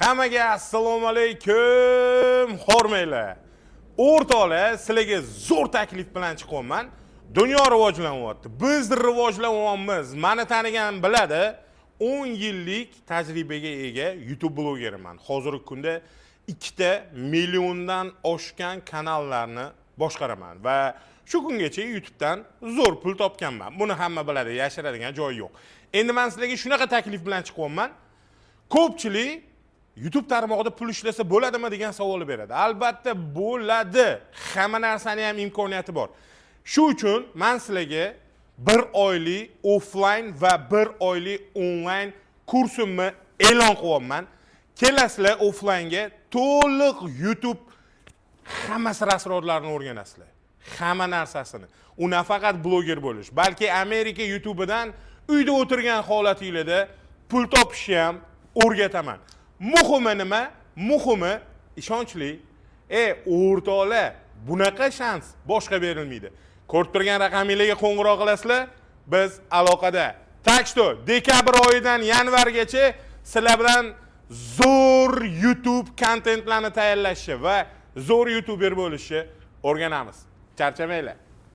Hammaga assalomu alaykum, hormanglar. O'rtoqlar, sizlarga zo'r taklif bilan chiqyapman. Dunyo rivojlanyapti. Biz rivojlanyapmiz. Meni tanigan biladi. 10 yillik tajribaga ega YouTube blogeriman. Hozirgi kunda 2 milliondan oshgan kanallarni boshqaraman va shu kungacha YouTubedan zo'r pul topganman. Buni hamma biladi, yashiradigan joyi yo'q. Endi men sizlarga shunaqa taklif bilan chiqyapman. Ko'pchilik YouTube tarmog'ida pul ishlasa bo'ladimi degan savol beradi. Albatta bo'ladi. Hamma narsani ham imkoniyati bor. Shu uchun men sizlarga 1 oylik offline va 1 oylik online kursimni e'lon qilyapman. Kelasizlar offline'ga to'liq YouTube hamma asrorlarini o'rganasizlar. Hamma narsasini. U nafaqat bloger bo'lish, balki Amerika YouTube'idan uyda o'tirgan holatingizda pul topishni ham o'rgataman. Muhimi nima? Muhimi ishonchli. O'rtoqlar, bunaqa shans boshqa berilmaydi. Ko'rib turgan raqamingizga qo'ng'iroq qilasizlar, biz aloqada. Tak что, dekabr oyidan yanvargacha sizlar bilan zo'r YouTube kontentlarni tayyorlashni va zo'r YouTuber bo'lishni o'rganamiz. Charchamanglar.